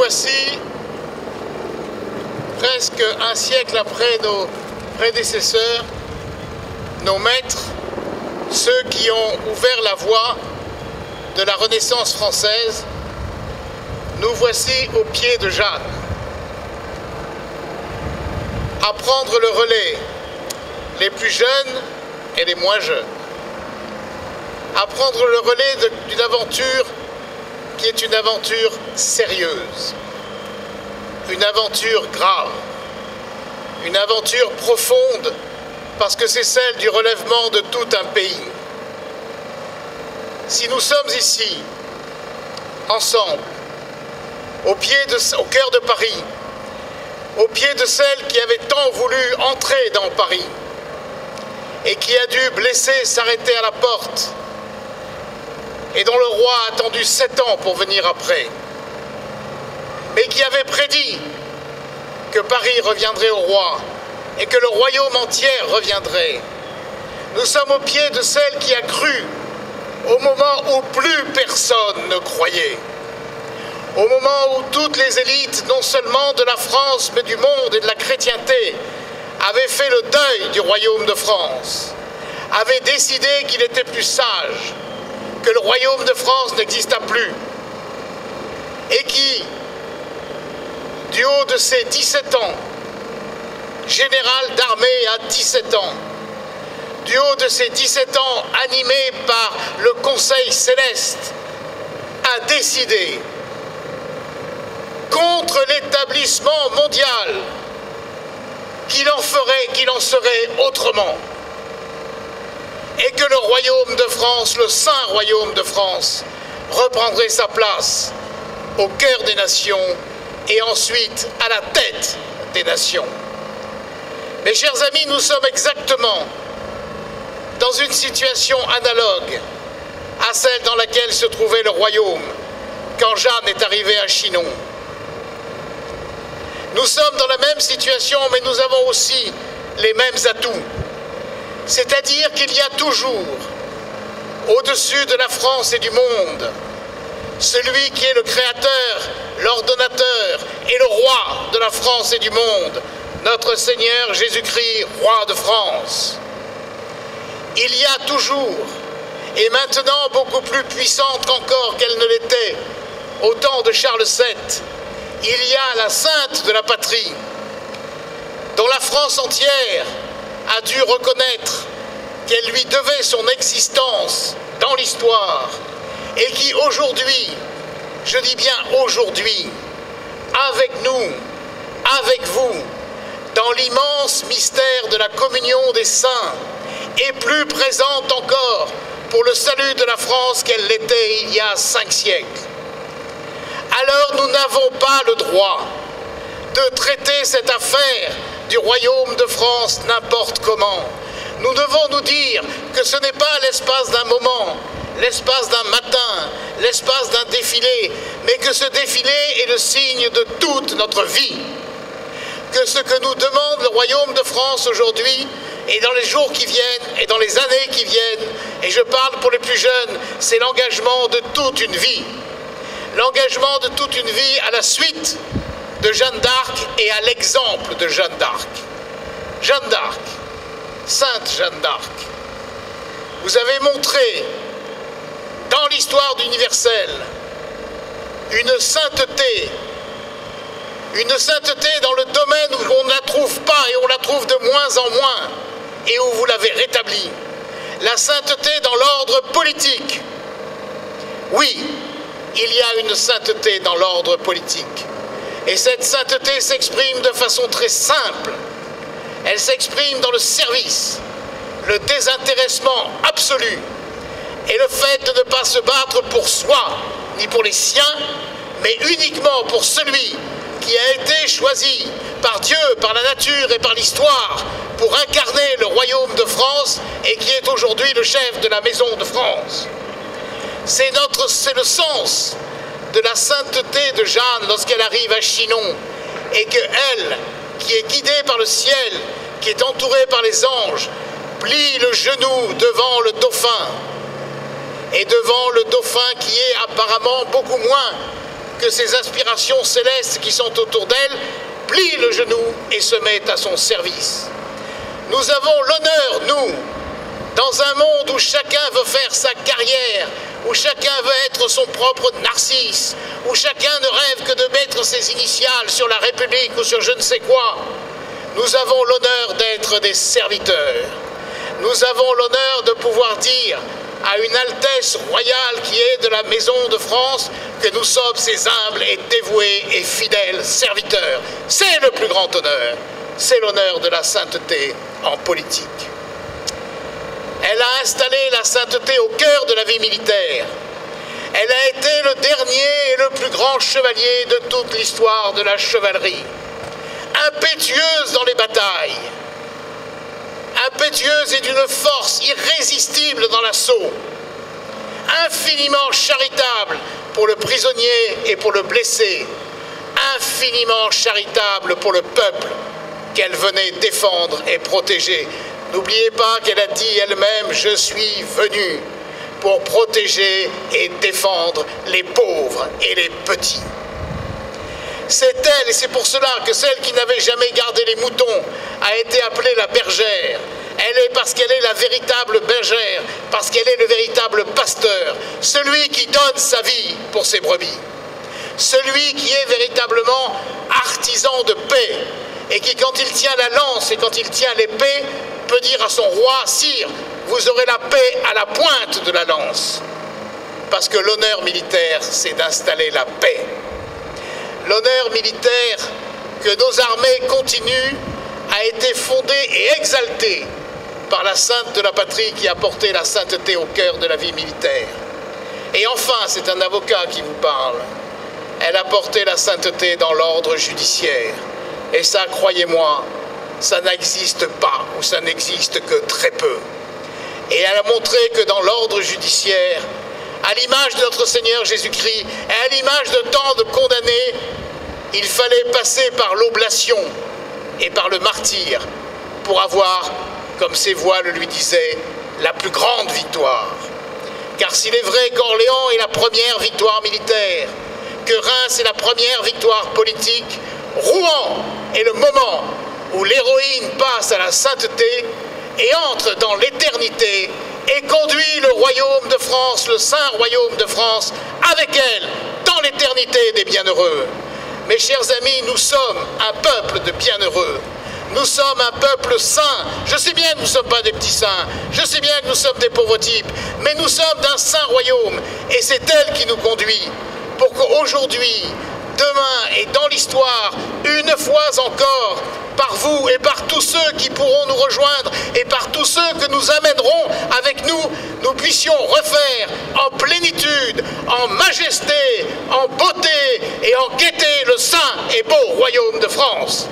voici, presque un siècle après nos prédécesseurs, nos maîtres, ceux qui ont ouvert la voie de la Renaissance française, nous voici au pied de Jeanne. À prendre le relais, les plus jeunes et les moins jeunes. À prendre le relais d'une aventure qui est une aventure sérieuse, une aventure grave, une aventure profonde, parce que c'est celle du relèvement de tout un pays. Si nous sommes ici, ensemble, au cœur de Paris, au pied de celle qui avait tant voulu entrer dans Paris et qui a dû, blessé, s'arrêter à la porte et dont le roi a attendu 7 ans pour venir après, mais qui avait prédit que Paris reviendrait au roi et que le royaume entier reviendrait. Nous sommes au pied de celle qui a cru au moment où plus personne ne croyait. Au moment où toutes les élites, non seulement de la France, mais du monde et de la chrétienté, avaient fait le deuil du royaume de France, avaient décidé qu'il était plus sage, que le royaume de France n'exista plus, et qui, du haut de ses 17 ans, général d'armée à 17 ans, du haut de ses 17 ans, animé par le Conseil céleste, a décidé contre l'établissement mondial qu'il en serait autrement, et que le royaume de France, le saint royaume de France, reprendrait sa place au cœur des nations et ensuite à la tête des nations. Mes chers amis, nous sommes exactement dans une situation analogue à celle dans laquelle se trouvait le royaume quand Jeanne est arrivée à Chinon. Nous sommes dans la même situation, mais nous avons aussi les mêmes atouts. C'est-à-dire qu'il y a toujours, au-dessus de la France et du monde, celui qui est le créateur, l'ordonnateur et le roi de la France et du monde, notre Seigneur Jésus-Christ, roi de France. Il y a toujours, et maintenant beaucoup plus puissante qu'encore qu'elle ne l'était, au temps de Charles VII, il y a la sainte de la patrie, dont la France entière a dû reconnaître qu'elle lui devait son existence dans l'histoire, et qui aujourd'hui, je dis bien aujourd'hui, avec nous, avec vous, dans l'immense mystère de la communion des saints, est plus présente encore pour le salut de la France qu'elle l'était il y a 5 siècles. Alors nous n'avons pas le droit de traiter cette affaire du royaume de France n'importe comment. Nous devons nous dire que ce n'est pas l'espace d'un moment, l'espace d'un matin, l'espace d'un défilé, mais que ce défilé est le signe de toute notre vie. Que ce que nous demande le royaume de France aujourd'hui, et dans les jours qui viennent, et dans les années qui viennent, et je parle pour les plus jeunes, c'est l'engagement de toute une vie. L'engagement de toute une vie à la suite de Jeanne d'Arc et à l'exemple de Jeanne d'Arc. Jeanne d'Arc, sainte Jeanne d'Arc, vous avez montré dans l'histoire universelle une sainteté dans le domaine où on ne la trouve pas et on la trouve de moins en moins et où vous l'avez rétablie. La sainteté dans l'ordre politique. Oui, il y a une sainteté dans l'ordre politique. Et cette sainteté s'exprime de façon très simple. Elle s'exprime dans le service, le désintéressement absolu et le fait de ne pas se battre pour soi, ni pour les siens, mais uniquement pour celui qui a été choisi par Dieu, par la nature et par l'histoire pour incarner le royaume de France et qui est aujourd'hui le chef de la maison de France. C'est le sens de la sainteté de Jeanne lorsqu'elle arrive à Chinon et qu'elle, qui est guidée par le ciel, qui est entourée par les anges, plie le genou devant le dauphin. Et devant le dauphin qui est apparemment beaucoup moins que ces aspirations célestes qui sont autour d'elle plient le genou et se mettent à son service. Nous avons l'honneur, nous, dans un monde où chacun veut faire sa carrière, où chacun veut être son propre Narcisse, où chacun ne rêve que de mettre ses initiales sur la République ou sur je ne sais quoi, nous avons l'honneur d'être des serviteurs. Nous avons l'honneur de pouvoir dire à une Altesse royale qui est de la Maison de France que nous sommes ses humbles et dévoués et fidèles serviteurs. C'est le plus grand honneur. C'est l'honneur de la sainteté en politique. Elle a installé la sainteté au cœur de la vie militaire. Elle a été le dernier et le plus grand chevalier de toute l'histoire de la chevalerie. Impétueuse dans les batailles, impétueuse et d'une force irrésistible dans l'assaut, infiniment charitable pour le prisonnier et pour le blessé, infiniment charitable pour le peuple qu'elle venait défendre et protéger. N'oubliez pas qu'elle a dit elle-même « Je suis venue pour protéger et défendre les pauvres et les petits ». C'est elle, et c'est pour cela que celle qui n'avait jamais gardé les moutons a été appelée la bergère. Elle est parce qu'elle est la véritable bergère, parce qu'elle est le véritable pasteur, celui qui donne sa vie pour ses brebis. Celui qui est véritablement artisan de paix, et qui, quand il tient la lance et quand il tient l'épée, peut dire à son roi « Sire, vous aurez la paix à la pointe de la lance ». Parce que l'honneur militaire, c'est d'installer la paix. L'honneur militaire que nos armées continuent a été fondé et exalté par la sainte de la patrie qui a porté la sainteté au cœur de la vie militaire. Et enfin, c'est un avocat qui vous parle. Elle a porté la sainteté dans l'ordre judiciaire. Et ça, croyez-moi, ça n'existe pas, ou ça n'existe que très peu. Et elle a montré que dans l'ordre judiciaire, à l'image de notre Seigneur Jésus-Christ, et à l'image de tant de condamnés, il fallait passer par l'oblation et par le martyre pour avoir, comme ses voix le lui disaient, la plus grande victoire. Car s'il est vrai qu'Orléans est la première victoire militaire, que Reims est la première victoire politique, Rouen est le moment où l'héroïne passe à la sainteté et entre dans l'éternité et conduit le royaume de France, le saint royaume de France, avec elle, dans l'éternité des bienheureux. Mes chers amis, nous sommes un peuple de bienheureux. Nous sommes un peuple saint. Je sais bien que nous ne sommes pas des petits saints. Je sais bien que nous sommes des pauvres types. Mais nous sommes d'un saint royaume. Et c'est elle qui nous conduit pour qu'aujourd'hui, demain et dans l'histoire, une fois encore, par vous et par tous ceux qui pourront nous rejoindre et par tous ceux que nous amènerons avec nous, nous puissions refaire en plénitude, en majesté, en beauté et en gaieté le saint et beau royaume de France.